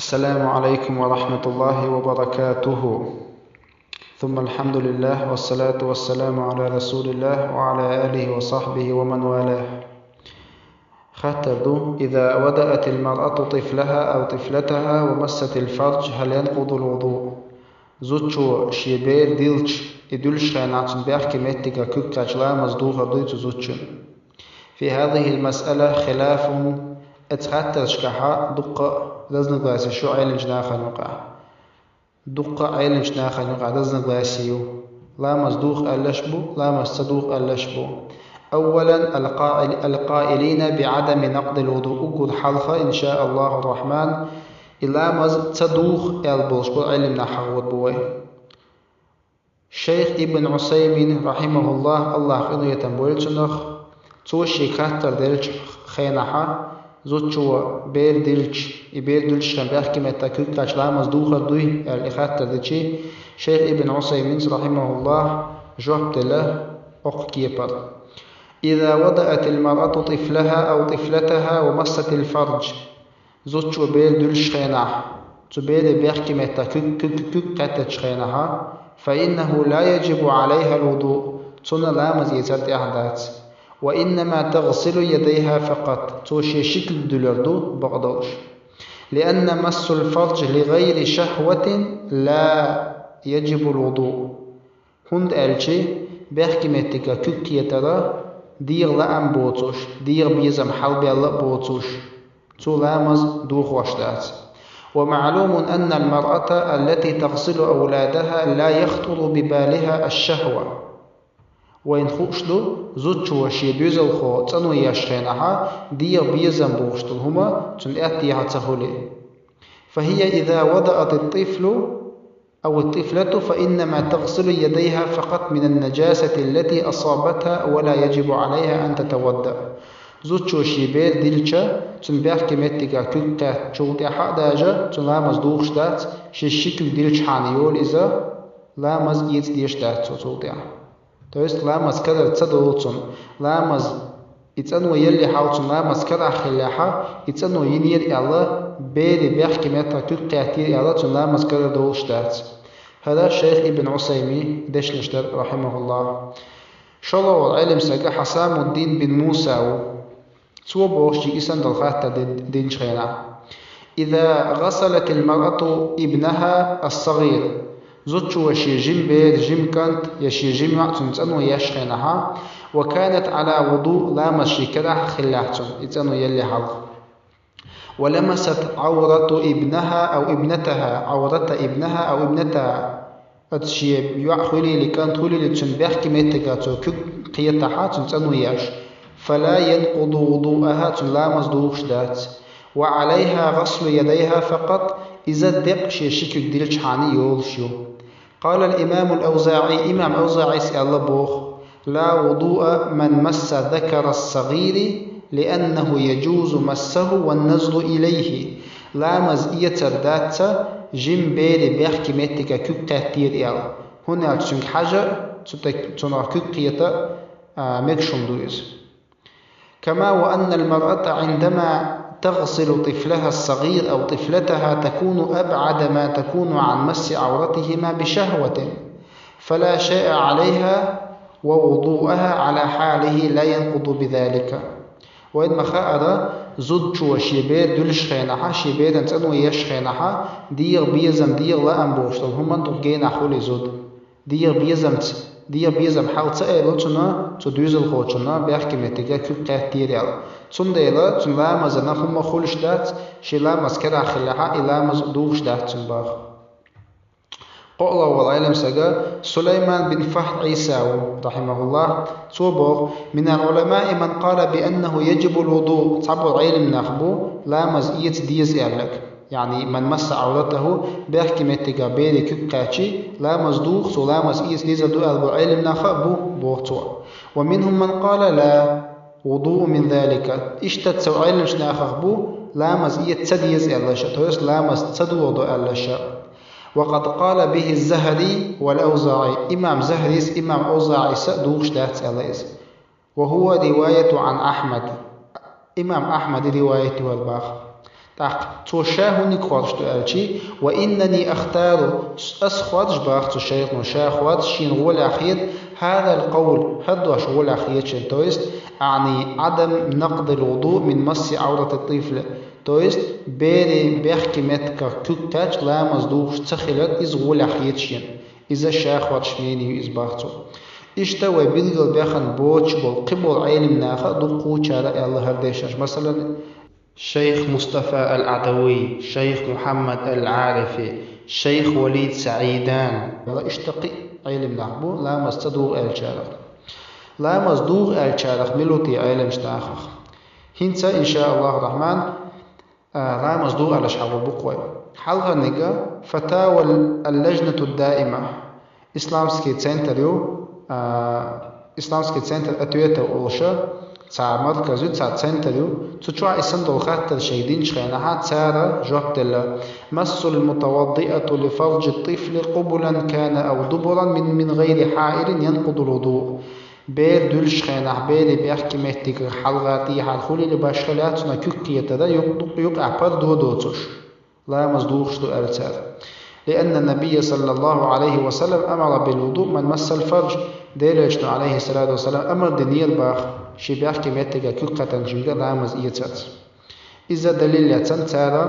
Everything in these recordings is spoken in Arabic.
السلام عليكم ورحمة الله وبركاته. ثم الحمد لله والصلاة والسلام على رسول الله وعلى آله وصحبه ومن والاه. خطر إذا ودأت المرأة طفلها أو طفلتها ومست الفرج هل ينقض الوضوء؟ زوجو شيبير ديلش إدلش خيناتن بيحكي ميتك كوكتاج لا مصدوغة ديت زوجو. في هذه المسألة خلاف اتخطر شكحا دقة رزن غاسي شو عيلن جناخا نقع دقة عيلن جناخا نقع رزن غاسيو لا مصدوغ ألشبو لا مصدوغ ألشبو. أولا القائلين بعدم نقض الوضوء أقول حلقة إن شاء الله الرحمن إلا مز تصدوغ البوش بو علم نحوض بوي. شيخ ابن عثيمين رحمه الله خير يتنبول تنخ توشي كاتر دلش خينحا زوجو بير دلش كان بيحكي متى كوكتاش لا مصدوغة دوي الإخاتر دلشي. شيخ ابن عثيمين رحمه الله جوبت له أقكيبر إذا وضعت المرأة طفلها أو طفلتها ومست الفرج زوجو بير دلش خينح تبير بيحكي متى كوكتاش خينحا فإنه لا يجب عليها الوضوء تنا لا مزيزات أحداث وإنما تغسل يديها فقط توشي شكل دولردو بغدوش لأن مس الفرج لغير شهوة لا يجب الوضوء. هند ألشي بيحكي متى كوكيترا دير لأم بوتوش دير بيزم حلبي الله بوتوش تو لامز دوخ وشدات. ومعلوم أن المرأة التي تغسل أولادها لا يخطر ببالها الشهوة وإن خوشلو زوجو شيبيزل خو تنو يشخينها دير بيزم بوشتل هما تنأتيها تهولي. فهي إذا وضعت الطفل أو الطفلة فإنما تغسل يديها فقط من النجاسة التي أصابتها ولا يجب عليها أن تتودأ. زوجو شيبير ديلشا تنبيح كمتك كتا شوطي حقداجا تنلامز دوخش دات شيشيكل ديلش حانيول إذا لامز إيت ديش دات شوطي. То есть ламаз кадр цадолцун ламаз ицану يلي حاوتون ламаз كدع خلاحا ицану ينير الله بيري بيحكي متى كتاتير الله تون ламаз كدر دولشتات. هذا الشيخ ابن عثيمين دشنشتر رحمه الله. شالله والعلم سجى حسام الدين بن موسى سو بوشي إسان دلخات دين شخينا. إذا غسلت المرأة ابنها الصغير زوجو وشي جيم بير جيم كانت يشي جيم وقتن تنو يشخينها وكانت على وضوء لامس شكرها خلاحتن يتنو يلي حظ ولمست عورة ابنها أو ابنتها عورة ابنها أو ابنتها أتشي يعخلي لكانت خلي لتنبيح كميتكاتو قيتها تنو يش فلا ينقض وضوءها تنلامس دوخش دات وعليها غسل يديها فقط إذا دق شكل ديلش حاني يولشيو. قال الإمام الأوزاعي إمام أوزاعي سأل بوخ لا وضوء من مس ذكر الصغير لأنه يجوز مسه والنزل إليه لا مزئية ذات جيم بيري بيحكي ميتك كتاتير إيال هنا تشنك حاجة تنع كتية مكشم دويز. كما وأن المرأة عندما تغسل طفلها الصغير أو طفلتها تكون أبعد ما تكون عن مس عورتهما بشهوة فلا شيء عليها ووضوءها على حاله لا ينقض بذلك. وإن مخاء زوجو وشيبير دلش خينها شيبير تنو يشخينها دير بيزم دير لا أنبوشتل هم تقين حولي زود دير بيزم حال تأيلو تنا تدوزل خوشنا بيحكي متجا كل تيريال تنديلا تنلا مزنا هم خولش دات شلا مسكرا خلاها إلا مزدوش دات تنباخ. قال والعلم سجى سليمان بن فهد عيسى رحمه الله توبر من العلماء من قال بأنه يجب الوضوء تعبر علم نخبو لا مزئية ديز إعلك يعني من مس عورته بيحكي متجا بيري كوكاتشي لا مصدوخ ولا مزئية ديز دو ألبو علم نخبو بوتو. ومنهم من قال لا وضوء من ذلك اشتت سو علم شناخبو لا مزئية تديز إعلش تويس لا مز تدو وضو إعلش. وقد قال به الزهري والأوزاعي إمام زهريس إمام أوزاعي سأدوش دات إعليس وهو رواية عن أحمد إمام أحمد رواية والباخ. تاق توشاهني خوارش تألشي وإنني أختار أسخواتش باخت الشيخ نشاخوات شين غول أخيد هذا القول هدوش غول أخيد شين تويست يعني عدم نقض الوضوء من مس عورة الطفل تويست بيري بيحكي متك كوكتاج لا مصدوق تخلت إز غول أخيد شين إذا شاخوات شميني إز باختو اشتوى بيلغل بيخن بوش بالقبول علم ناخا دقو شارع الله هرديشاش مثلا شيخ مصطفى العدوي شيخ محمد العارفي شيخ وليد سعيدان لا اشتقي علم نحبو لا مصدوغ الشارع لا مصدوغ الشارع ملوتي علم شتاخخ هنسا إن شاء الله الرحمن لا مصدوغ على شعب بقوي حلقة نجا فتاوى اللجنة الدائمة إسلامسكي تسنتريو إسلامسكي تسنتر أتويتا أولشا تاع مركز تاع تسنتريو تشوع إسندو خاطر شيدين شخينها تسارة جوبتلا مس المتوضئة لفرج الطفل قبلا كان أو دبرا من غير حائل ينقض الوضوء بير دول شخينه بيري بيحكي مهتك حلغاتي حالخولي لباشخلاتنا كوكية تدا يقع بردو دوتوش لا مصدوخش دو أرتار لأن النبي صلى الله عليه وسلم أمر بالوضوء من مس الفرج ديلجنا عليه الصلاة والسلام أمر دنيا باخ شي بيحكي مهتك كوكة جنجا لامز إيتات إذا دليل يتن تارا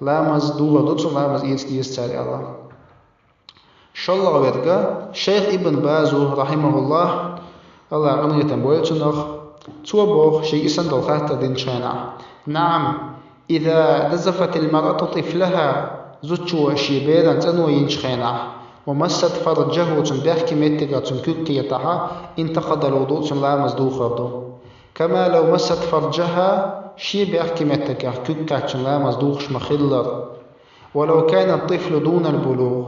لامز دوغا دوتو لامز إيتس تاري الله شاء الله ورقا شيخ ابن بازو رحمه الله الله أغنية تنبويتنخ توبوخ شيء سندل خاطر دين شانع نعم إذا نزفت المرأة طفلها زوجو شيبيرا تنو ينشخينع ومست فرجه تنبيحكي ميتك تنكوكيتها انتقد الوضوء لا مصدوخ ردو كما لو مست فرجها شي بيحكي ميتك كوكا لا مصدوخش مخلر ولو كان الطفل دون البلوغ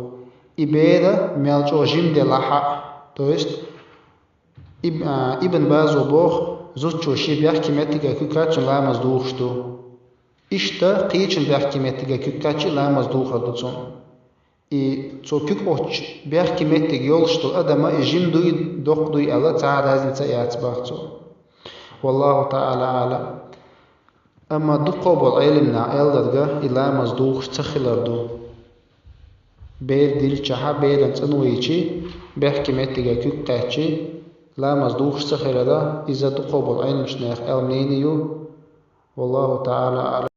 إبيرا ميالجو جمد لحق تويست ابن بازو بوخ زوجو شي بيحكي ميتك كوكا لا مصدوخش دو İşte qiyçin bähki mettige kükkaçı lamaz duğadıçın. Co kük oç bähki mettig yolştu adama jim duy doq duy ala ta razilsa yatsbaqçı. Wallahu ta'ala ala. Amma duqobol ilmna eldarga ilamaz duğ tsaxilardu. Ber dil çaha beran tsanuyçi bähki mettige kükkaçı lamaz duğ tsaxilada iza duqobol ilmşnaq elmniniyu. Wallahu ta'ala ala.